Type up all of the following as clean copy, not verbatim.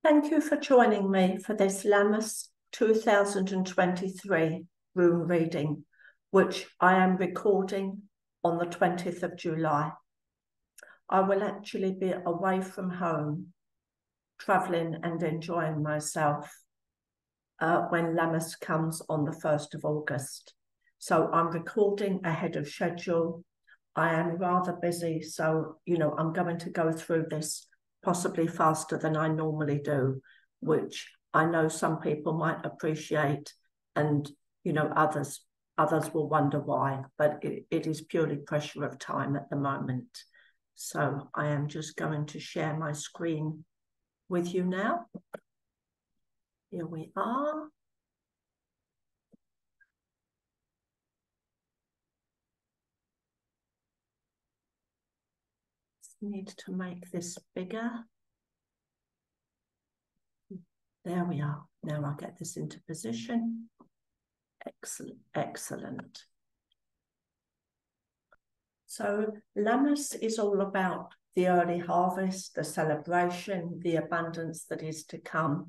Thank you for joining me for this Lammas 2023 Rune reading, which I am recording on the 20th of July. I will actually be away from home, travelling and enjoying myself when Lammas comes on the 1st of August. So I'm recording ahead of schedule. I am rather busy, so, I'm going to go through this possibly faster than I normally do, which I know some people might appreciate, and others will wonder why, but it is purely pressure of time at the moment. So I am just going to share my screen with you now. Here we are. Need to make this bigger. There we are. Now I'll get this into position. Excellent, excellent. So Lammas is all about the early harvest, the celebration, the abundance that is to come.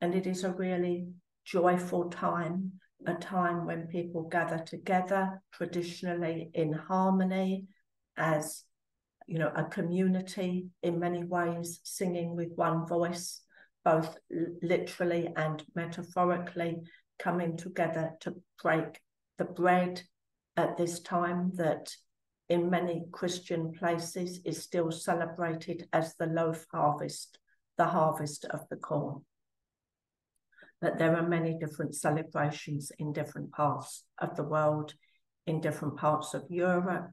And it is a really joyful time, a time when people gather together, traditionally in harmony, as a community in many ways, singing with one voice, both literally and metaphorically, coming together to break the bread at this time that in many Christian places is still celebrated as the loaf harvest, the harvest of the corn. But there are many different celebrations in different parts of the world, in different parts of Europe,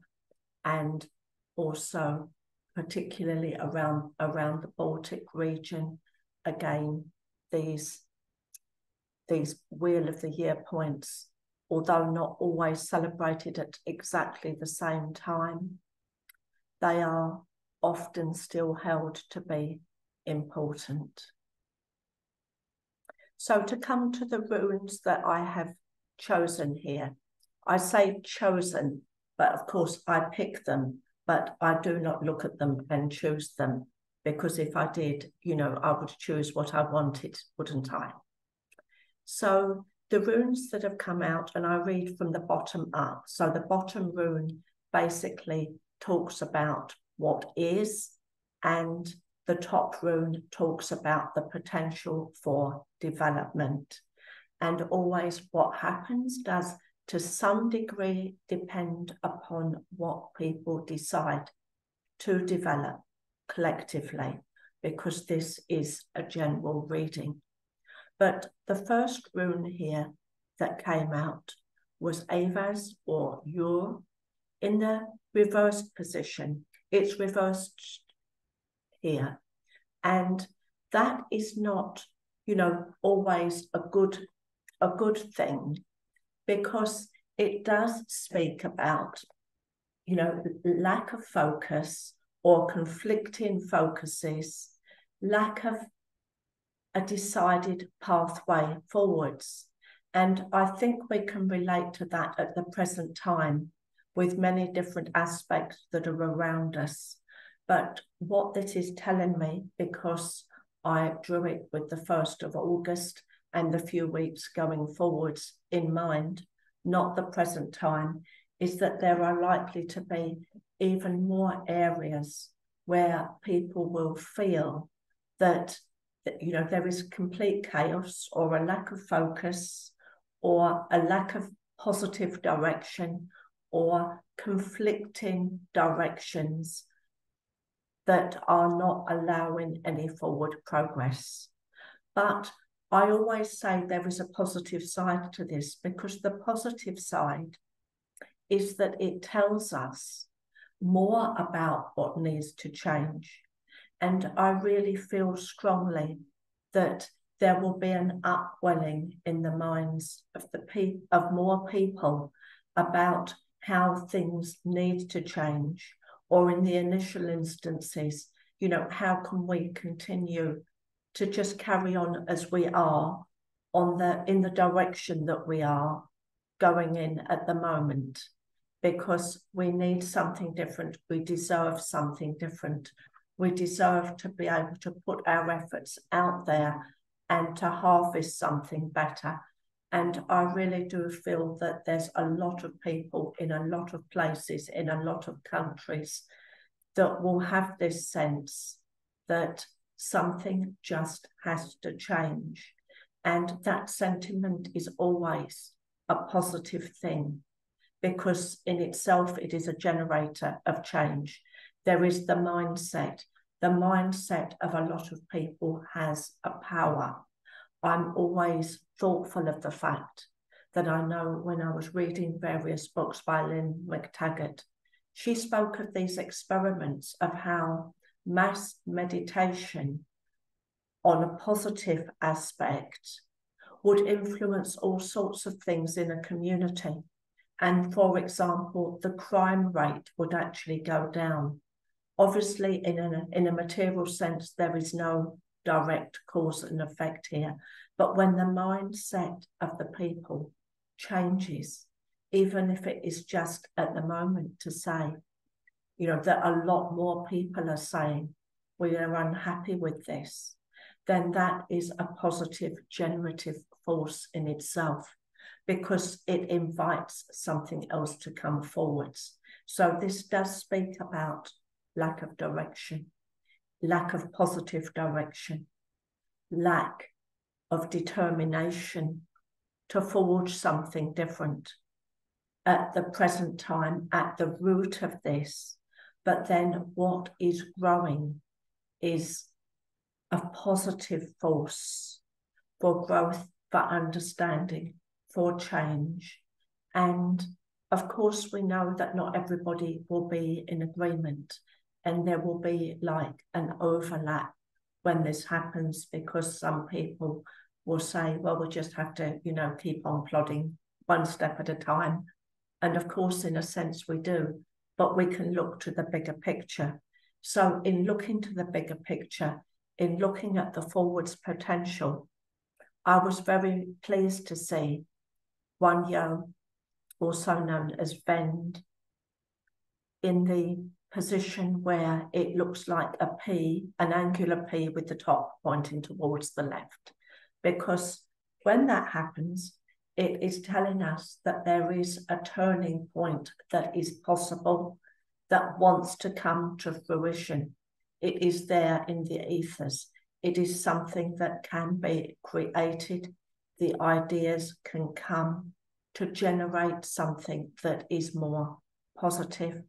and also particularly around the Baltic region. Again, these Wheel of the Year points, although not always celebrated at exactly the same time, they are often still held to be important. So to come to the runes that I have chosen here, I say chosen, but of course I pick them, but I do not look at them and choose them, because if I did, I would choose what I wanted, wouldn't I? So the runes that have come out, and I read from the bottom up. So the bottom rune basically talks about what is, and the top rune talks about the potential for development. And always what happens does to some degree depend upon what people decide to develop collectively, because this is a general reading. But the first rune here that came out was Avaz, or Yur, in the reversed position. It's reversed here. And that is not, always a good thing, because it does speak about, lack of focus or conflicting focuses, lack of a decided pathway forwards. And I think we can relate to that at the present time with many different aspects that are around us. But what this is telling me, because I drew it with the 1st of August and the few weeks going forwards in mind, not the present time, is that there are likely to be even more areas where people will feel that, there is complete chaos or a lack of focus or a lack of positive direction or conflicting directions that are not allowing any forward progress. But I always say there is a positive side to this, because the positive side is that it tells us more about what needs to change. And I really feel strongly that there will be an upwelling in the minds of more people about how things need to change, or in the initial instances, how can we continue to just carry on as we are in the direction that we are going in at the moment, because we need something different. We deserve something different. We deserve to be able to put our efforts out there and to harvest something better. And I really do feel that there's a lot of people in a lot of places, in a lot of countries, that will have this sense that something just has to change. And that sentiment is always a positive thing, because in itself it is a generator of change. There is the mindset. The mindset of a lot of people has a power. I'm always thoughtful of the fact that I know when I was reading various books by Lynn McTaggart, she spoke of these experiments of how mass meditation on a positive aspect would influence all sorts of things in a community. And for example, the crime rate would actually go down. Obviously, in a material sense, there is no direct cause and effect here. But when the mindset of the people changes, even if it is just at the moment to say, that a lot more people are saying, we are unhappy with this, then that is a positive generative force in itself, because it invites something else to come forwards. So this does speak about lack of direction, lack of positive direction, lack of determination to forge something different at the present time, at the root of this. But then what is growing is a positive force for growth, for understanding, for change. And of course, we know that not everybody will be in agreement, and there will be like an overlap when this happens, because some people will say, well, we just have to, keep on plodding one step at a time. And of course, in a sense, we do, but we can look to the bigger picture. So in looking to the bigger picture, in looking at the forwards potential, I was very pleased to see Wanyo, also known as Vend, in the position where it looks like a P, an angular P with the top pointing towards the left. Because when that happens, it is telling us that there is a turning point that is possible, that wants to come to fruition. It is there in the ethers. It is something that can be created. The ideas can come to generate something that is more positive,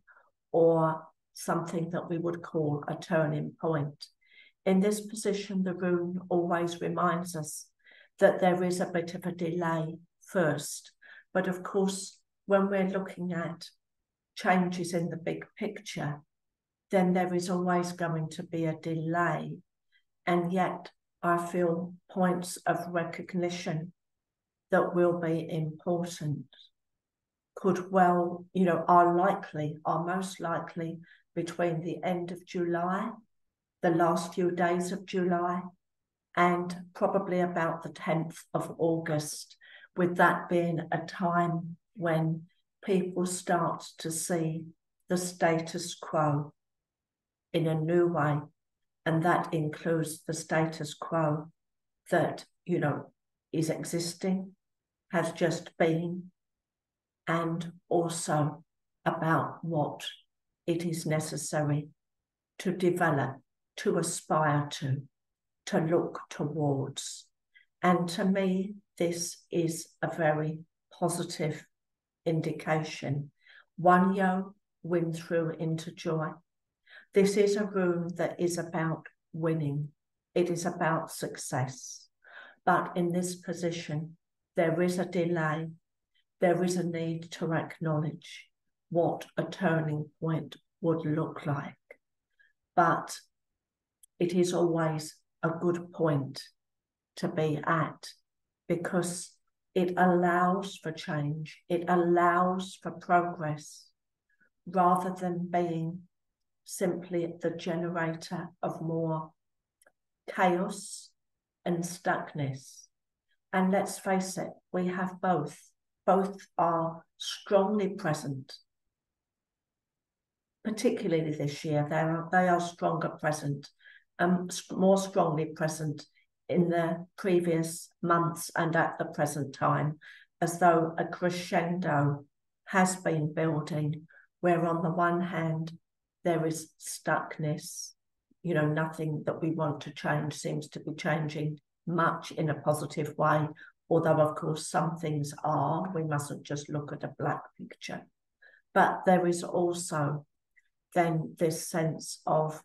or something that we would call a turning point. In this position, the rune always reminds us that there is a bit of a delay first. But of course, when we're looking at changes in the big picture, then there is always going to be a delay. And yet I feel points of recognition that will be important could well, are most likely between the end of July, the last few days of July, and probably about the 10th of August, with that being a time when people start to see the status quo in a new way. And that includes the status quo that, is existing, has just been, and also about what it is necessary to develop, to aspire to look towards. And to me, this is a very positive indication. Wanyo, win through into joy. This is a rune that is about winning. It is about success. But in this position, there is a delay. There is a need to acknowledge what a turning point would look like. But it is always a good point to be at, because it allows for change. It allows for progress, rather than being simply the generator of more chaos and stuckness. And let's face it, we have both. Both are strongly present. particularly this year, they are stronger present, more strongly present in the previous months and at the present time, as though a crescendo has been building, where on the one hand, there is stuckness, nothing that we want to change seems to be changing much in a positive way, although of course some things are, we mustn't just look at a black picture. But there is also then this sense of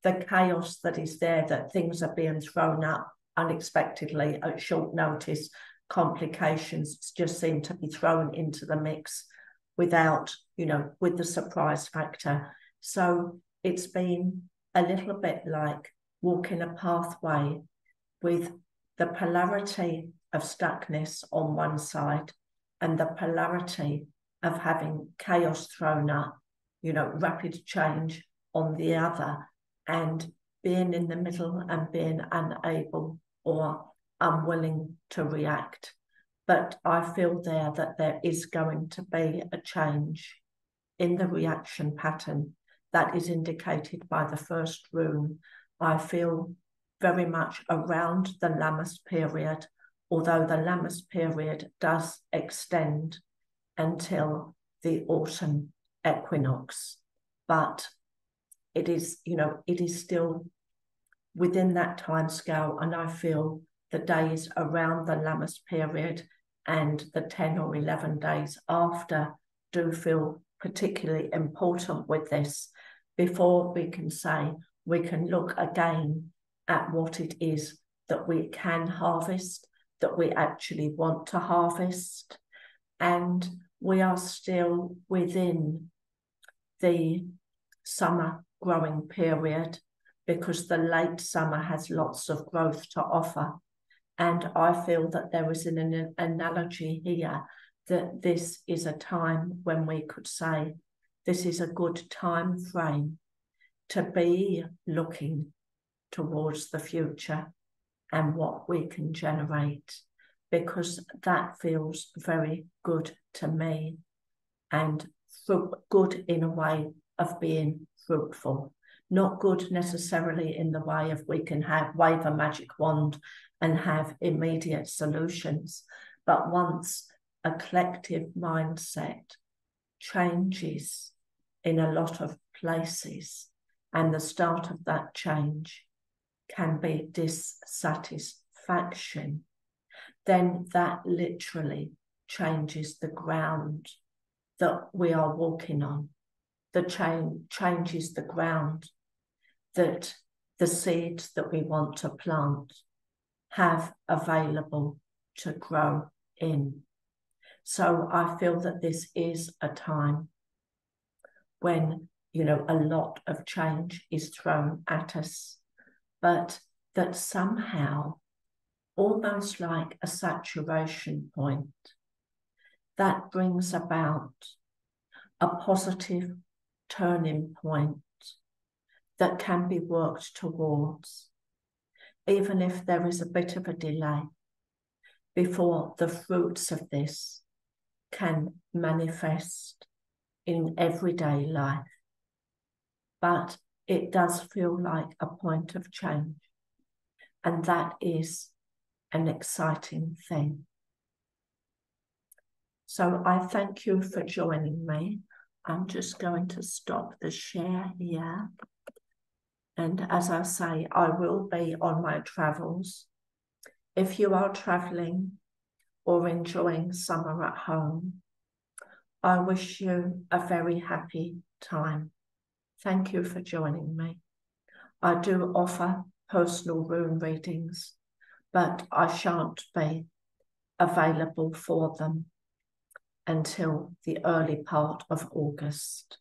the chaos that is there, that things are being thrown up unexpectedly at short notice. Complications just seem to be thrown into the mix without, with the surprise factor. So it's been a little bit like walking a pathway with the polarity of stuckness on one side and the polarity of having chaos thrown up, rapid change on the other, and being in the middle and being unable or unwilling to react. But I feel that there is going to be a change in the reaction pattern that is indicated by the first rune. I feel very much around the Lammas period, although the Lammas period does extend until the autumn equinox. But it is, it is still within that time scale, and I feel the days around the Lammas period and the 10 or 11 days after do feel particularly important with this, before we can say we can look again at what it is that we can harvest, that we actually want to harvest. And we are still within the summer growing period, because the late summer has lots of growth to offer. And I feel that there is an analogy here that this is a time when we could say this is a good time frame to be looking towards the future and what we can generate, because that feels very good to me, and good in a way of being fruitful. Not good necessarily in the way of we can wave a magic wand and have immediate solutions, but once a collective mindset changes in a lot of places, and the start of that change can be dissatisfaction, then that literally changes the ground that we are walking on. The changes the ground that the seeds that we want to plant have available to grow in. So I feel that this is a time when, a lot of change is thrown at us, but that somehow, almost like a saturation point, that brings about a positive turning point that can be worked towards, even if there is a bit of a delay before the fruits of this can manifest in everyday life. But it does feel like a point of change, and that is an exciting thing. So I thank you for joining me. I'm just going to stop the share here. And as I say, I will be on my travels. If you are traveling or enjoying summer at home, I wish you a very happy time. Thank you for joining me. I do offer personal rune readings, but I shan't be available for them until the early part of August.